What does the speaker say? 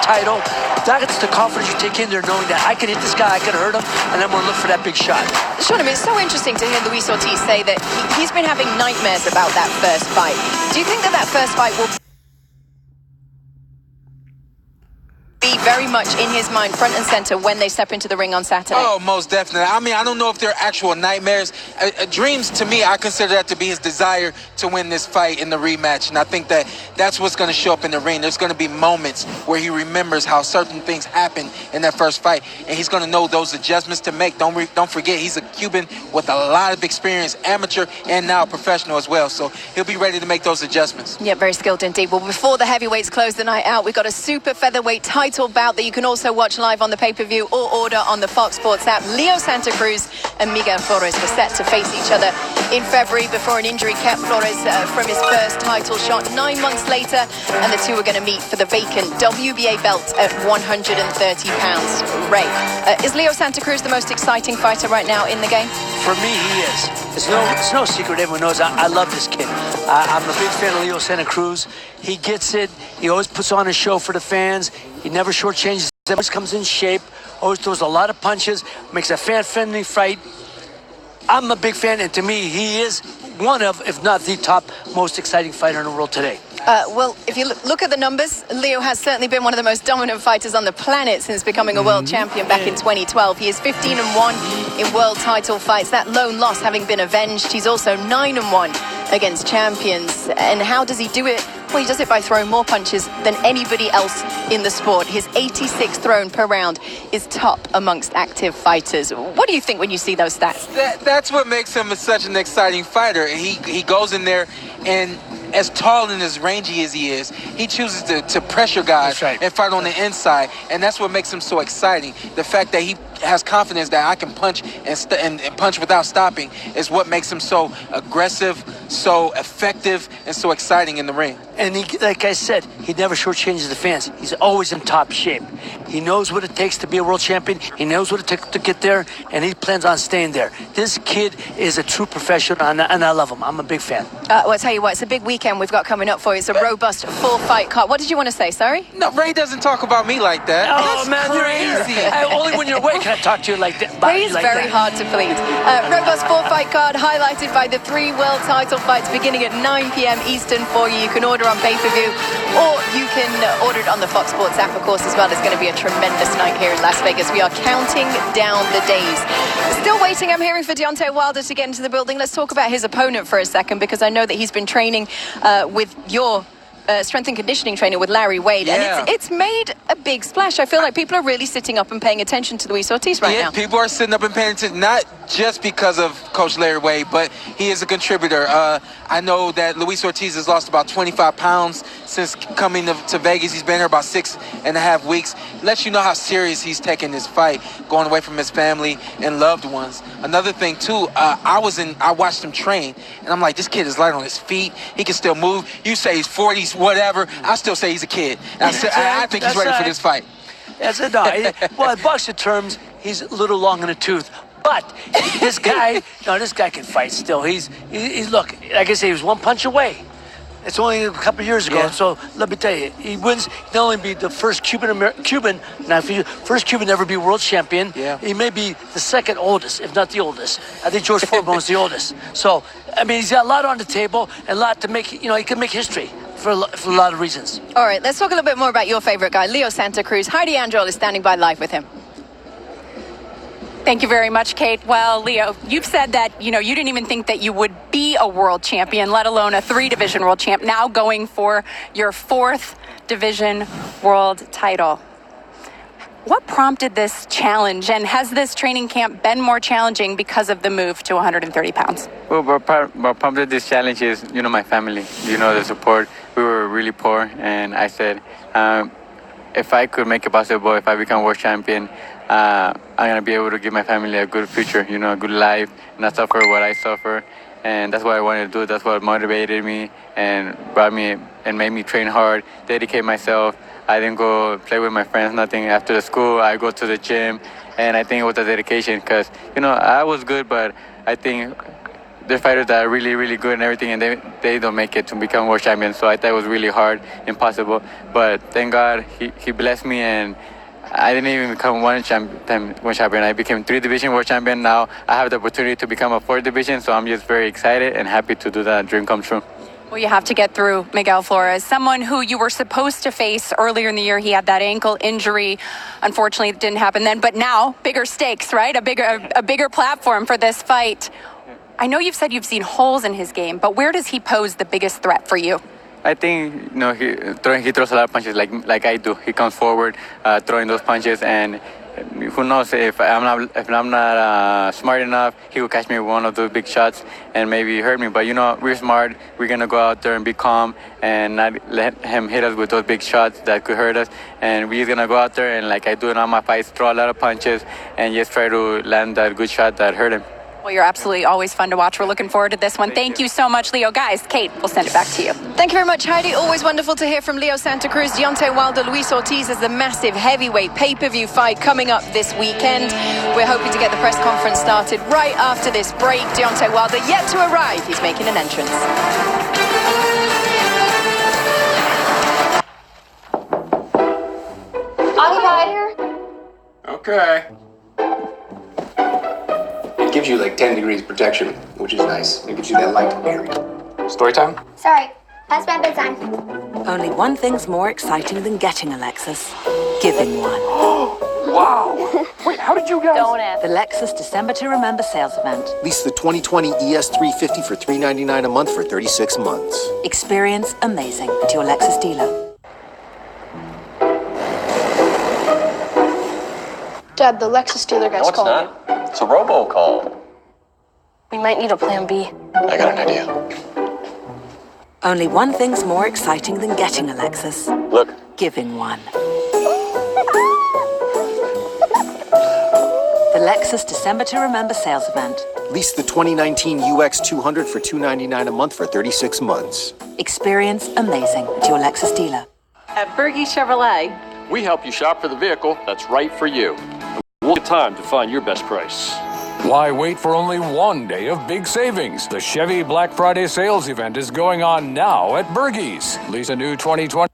title. That's the confidence you take in there, knowing that I can hit this guy, I can hurt him, and I'm going to look for that big shot. Sean, I mean, it's so interesting to hear Luis Ortiz say that he's been having nightmares about that first fight. Do you think that that first fight will be very much in his mind, front and center, when they step into the ring on Saturday? Oh, most definitely. I mean, I don't know if they're actual nightmares. Dreams, to me, I consider that to be his desire to win this fight in the rematch. And I think that that's what's going to show up in the ring. There's going to be moments where he remembers how certain things happened in that first fight. And he's going to know those adjustments to make. Don't forget, he's a Cuban with a lot of experience, amateur and now professional as well. So he'll be ready to make those adjustments. Yeah, very skilled indeed. Well, before the heavyweights close the night out, we've got a super featherweight title bout that you can also watch live on the pay-per-view or order on the Fox Sports app. Leo Santa Cruz and Miguel Flores were set to face each other in February before an injury kept Flores from his first title shot 9 months later, and the two are going to meet for the vacant WBA belt at 130 pounds. Ray, is Leo Santa Cruz the most exciting fighter right now in the game? For me, he is. It's no secret. Everyone knows I love this kid. I'm a big fan of Leo Santa Cruz. He gets it. He always puts on a show for the fans. He never shortchanges. He always comes in shape. Always throws a lot of punches. Makes a fan-friendly fight. I'm a big fan, and to me, he is one of, if not the top most exciting fighter in the world today. Well, if you look at the numbers, Leo has certainly been one of the most dominant fighters on the planet since becoming a world champion back in 2012. He is 15-1 in world title fights, that lone loss having been avenged. He's also 9-1 against champions. And how does he do it? Well, he does it by throwing more punches than anybody else in the sport. His 86 thrown per round is top amongst active fighters. What do you think when you see those stats? That's what makes him such an exciting fighter. He goes in there, and as tall and as rangy as he is, he chooses to pressure guys and fight on the inside, and that's what makes him so exciting. The fact that he has confidence that I can punch and punch without stopping is what makes him so aggressive, so effective, and so exciting in the ring. And he, like I said, he never shortchanges the fans. He's always in top shape. He knows what it takes to be a world champion. He knows what it takes to get there, and he plans on staying there. This kid is a true professional, and I love him. I'm a big fan. Well, I'll tell you what, it's a big weekend we've got coming up for you. It's a robust four-fight card. What did you want to say, sorry? No, Ray doesn't talk about me like that. Oh, man, crazy. Only when you're away can I talk to you like that. Ray is very hard to please. Robust four-fight card highlighted by the 3 world title fights beginning at 9 p.m. Eastern for you. You can order on pay-per-view, or you can order it on the Fox Sports app, of course, as well. It's going to be a tremendous night here in Las Vegas. We are counting down the days. Still waiting, I'm hearing, for Deontay Wilder to get into the building. Let's talk about his opponent for a second, because I know that he's been training with your strength and conditioning trainer, with Larry Wade, and it's made a big splash. I feel like people are really sitting up and paying attention to Luis Ortiz right now. People are sitting up and paying attention, not just because of Coach Larry Wade, but he is a contributor. I know that Luis Ortiz has lost about 25 pounds since coming to Vegas. He's been here about 6.5 weeks. Lets you know how serious he's taking this fight, going away from his family and loved ones. Another thing too, I watched him train, and I'm like, this kid is light on his feet. He can still move. You say he's 40s, whatever. I still say he's a kid. I think he's ready for this fight. That's it. Well, in boxing terms, he's a little long in the tooth. But this guy can fight still. He's look, like I say, he was one punch away. It's only a couple of years ago. So let me tell you, he wins. He'll only be the first Cuban first Cuban to ever be world champion. Yeah. He may be the second oldest, if not the oldest. I think George Foreman was the oldest. So I mean, he's got a lot on the table and a lot to make. He can make history for a lot of reasons. All right, let's talk a little bit more about your favorite guy, Leo Santa Cruz. Heidi Androl is standing by live with him. Thank you very much, Kate. Well, Leo, you've said that, you didn't even think that you would be a world champion, let alone a 3-division world champ, now going for your 4th division world title. What prompted this challenge, and has this training camp been more challenging because of the move to 130 pounds? Well, what prompted this challenge is, my family, the support. We were really poor, and I said, if I could make it possible, if I become world champion, I'm going to be able to give my family a good future, a good life, not suffer what I suffer. And that's what I wanted to do. That's what motivated me and brought me and made me train hard, dedicate myself. I didn't go play with my friends, nothing. After the school, I go to the gym. And I think it was a dedication because, I was good, but I think there's fighters that are really, really good and everything, and they don't make it to become world champion. So I thought it was really hard, impossible. But thank God he blessed me, and I didn't even become one champion. I became 3 division world champion. Now I have the opportunity to become a 4th division. So I'm just very excited and happy to do that dream come true. Well, you have to get through Miguel Flores, someone who you were supposed to face earlier in the year. He had that ankle injury. Unfortunately, it didn't happen then. But now, bigger stakes, right? A bigger platform for this fight. I know you've said you've seen holes in his game, but where does he pose the biggest threat for you? I think he throws a lot of punches like I do. He comes forward, throwing those punches, and who knows if I'm not smart enough, he will catch me with one of those big shots and maybe hurt me. But we're smart. We're gonna go out there and be calm and not let him hit us with those big shots that could hurt us. And we're gonna go out there and, like I do in all my fights, throw a lot of punches and just try to land that good shot that hurt him. Well, you're absolutely always fun to watch. We're looking forward to this one. Thank you so much, Leo. Guys, Kate, we'll send it back to you. Thank you very much, Heidi. Always wonderful to hear from Leo Santa Cruz. Deontay Wilder, Luis Ortiz is the massive heavyweight pay-per-view fight coming up this weekend. We're hoping to get the press conference started right after this break. Deontay Wilder yet to arrive. He's making an entrance. Occupied. Okay. It gives you like 10 degrees protection, which is nice. It gives you that light area. Story time? Sorry, past my bedtime. Only one thing's more exciting than getting a Lexus. Giving one. Wow! Wait, how did you guys? Don't ask. The Lexus December to Remember sales event. Lease the 2020 ES350 for $399 a month for 36 months. Experience amazing at your Lexus dealer. Dad, the Lexus dealer guy's calling. It's a robocall. We might need a plan B. I got an idea. Only one thing's more exciting than getting a Lexus. Look. Giving one. The Lexus December to Remember sales event. Lease the 2019 UX200 for $299 a month for 36 months. Experience amazing at your Lexus dealer. At Berge Chevrolet, We help you shop for the vehicle that's right for you. We'll get time to find your best price. Why wait for only one day of big savings? The Chevy Black Friday sales event is going on now at Bergey's. Lease a new 2020